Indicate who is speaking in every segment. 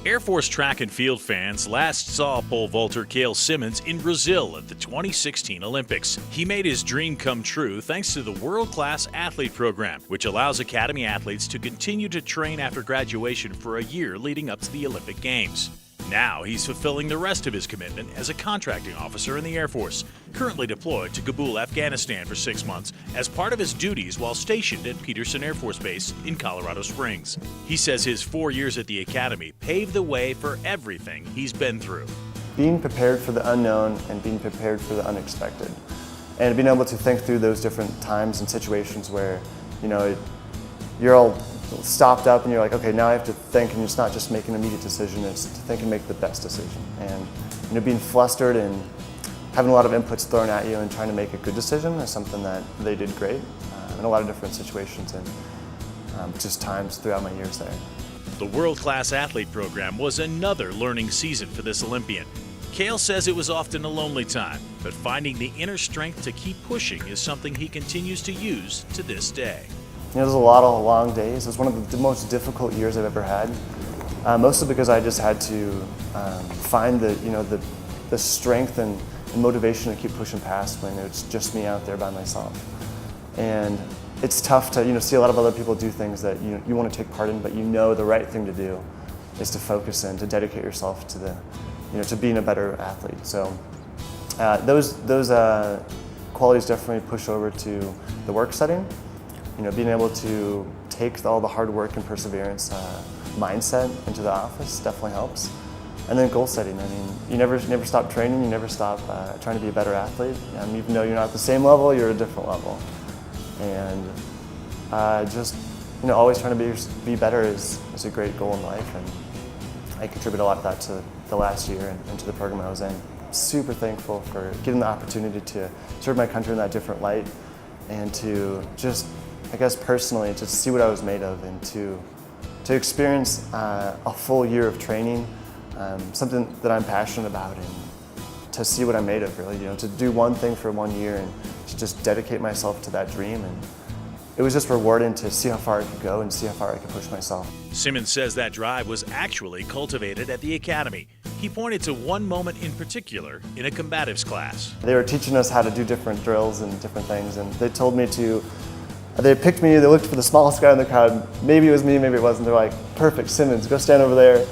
Speaker 1: Air Force track and field fans last saw pole vaulter Cale Simmons in Brazil at the 2016 Olympics. He made his dream come true thanks to the world-class athlete program, which allows academy athletes to continue to train after graduation for a year leading up to the Olympic Games. Now he's fulfilling the rest of his commitment as a contracting officer in the Air Force, currently deployed to Kabul, Afghanistan for 6 months as part of his duties while stationed at Peterson Air Force Base in Colorado Springs. He says his 4 years at the academy paved the way for everything he's been through.
Speaker 2: Being prepared for the unknown and being prepared for the unexpected. And being able to think through those different times and situations where, you're all stopped up and you're like, okay, now I have to think, and it's not just make an immediate decision, it's to think and make the best decision. And being flustered and having a lot of inputs thrown at you and trying to make a good decision is something that they did great in a lot of different situations and just times throughout my years there.
Speaker 1: The world-class athlete program was another learning season for this Olympian. Cale says it was often a lonely time, but finding the inner strength to keep pushing is something he continues to use to this day.
Speaker 2: There's a lot of long days. It was one of the most difficult years I've ever had, mostly because I just had to find the strength and motivation to keep pushing past when it's just me out there by myself. And it's tough to see a lot of other people do things that you want to take part in, but the right thing to do is to focus and to dedicate yourself to to being a better athlete. So those qualities definitely push over to the work setting. Being able to take all the hard work and perseverance mindset into the office definitely helps. And then goal setting. You never stop training. You never stop trying to be a better athlete. Even though you're not at the same level, you're at a different level. And always trying to be better is a great goal in life. And I contribute a lot of that to the last year and to the program I was in. Super thankful for getting the opportunity to serve my country in that different light and to just, I guess personally, to see what I was made of and to experience a full year of training, something that I'm passionate about, and to see what I'm made of, really. To do one thing for 1 year and to just dedicate myself to that dream. And it was just rewarding to see how far I could go and see how far I could push myself.
Speaker 1: Simmons says that drive was actually cultivated at the academy. He pointed to one moment in particular in a combatives class.
Speaker 2: They were teaching us how to do different drills and different things, and they told me they picked me, they looked for the smallest guy in the crowd. Maybe it was me, maybe it wasn't. They're like, perfect, Simmons, go stand over there.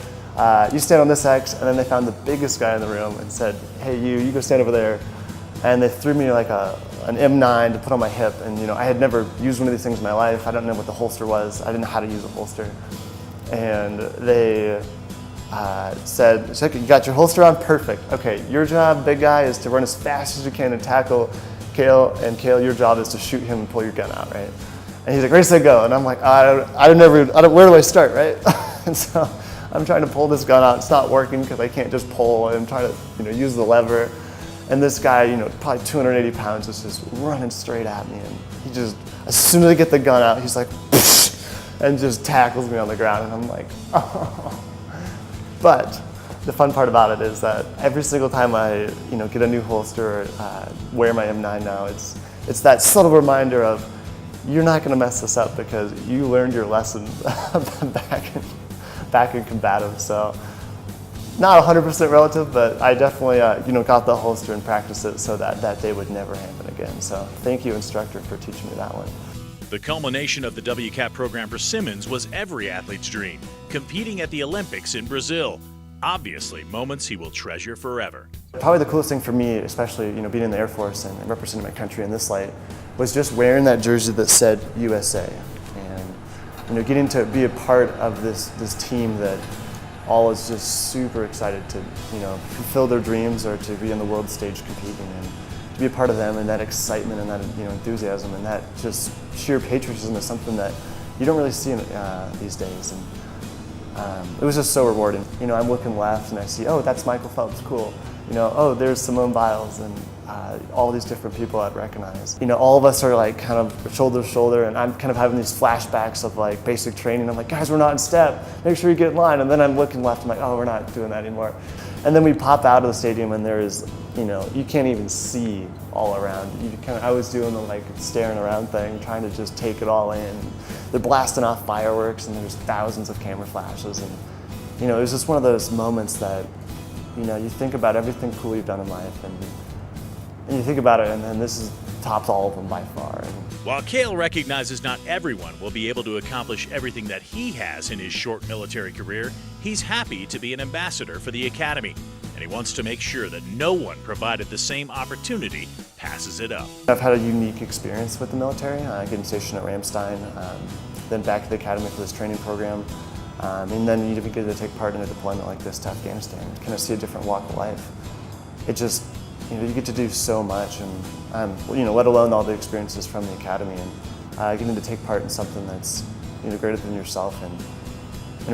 Speaker 2: You stand on this X. And then they found the biggest guy in the room and said, hey, you go stand over there. And they threw me like an M9 to put on my hip. And I had never used one of these things in my life. I don't know what the holster was. I didn't know how to use a holster. And they said, you got your holster on? Perfect. Okay, your job, big guy, is to run as fast as you can and tackle Cale, and Cale, your job is to shoot him and pull your gun out, right? And he's like, ready, set, go. And I'm like, where do I start, right? And so I'm trying to pull this gun out. It's not working because I can't just pull. I'm trying to, use the lever. And this guy, probably 280 pounds, is just running straight at me. And he just, as soon as I get the gun out, he's like, and just tackles me on the ground. And I'm like, oh. But the fun part about it is that every single time I, get a new holster or wear my M9 now, it's that subtle reminder of you're not going to mess this up because you learned your lesson back in combative. So not 100% relative, but I definitely got the holster and practiced it so that day would never happen again. So thank you, instructor, for teaching me that one.
Speaker 1: The culmination of the WCAP program for Simmons was every athlete's dream, competing at the Olympics in Brazil. Obviously, moments he will treasure forever.
Speaker 2: Probably the coolest thing for me, especially being in the Air Force and representing my country in this light, was just wearing that jersey that said USA, and getting to be a part of this team that all is just super excited to fulfill their dreams or to be on the world stage competing, and to be a part of them, and that excitement and that enthusiasm and that just sheer patriotism is something that you don't really see these days. And it was just so rewarding. I'm looking left and I see, oh, that's Michael Phelps, cool. Oh, there's Simone Biles, and all these different people I'd recognize. All of us are like kind of shoulder to shoulder, and I'm kind of having these flashbacks of like basic training. I'm like, guys, we're not in step. Make sure you get in line. And then I'm looking left, I'm like, oh, we're not doing that anymore. And then we pop out of the stadium and there's, you can't even see all around. I was doing the like staring around thing, trying to just take it all in. They're blasting off fireworks and there's thousands of camera flashes, and it was just one of those moments that, you think about everything cool you've done in life, and you think about it, and then tops all of them by far.
Speaker 1: While Cale recognizes not everyone will be able to accomplish everything that he has in his short military career, he's happy to be an ambassador for the Academy, and he wants to make sure that no one provided the same opportunity passes it up.
Speaker 2: I've had a unique experience with the military, getting stationed at Ramstein, then back to the Academy for this training program, and then you get to take part in a deployment like this to Afghanistan, kind of see a different walk of life. It just, you get to do so much, and let alone all the experiences from the Academy, and getting to take part in something that's greater than yourself, and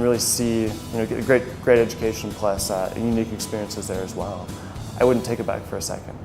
Speaker 2: really see get a great education plus unique experiences there as well. I wouldn't take it back for a second.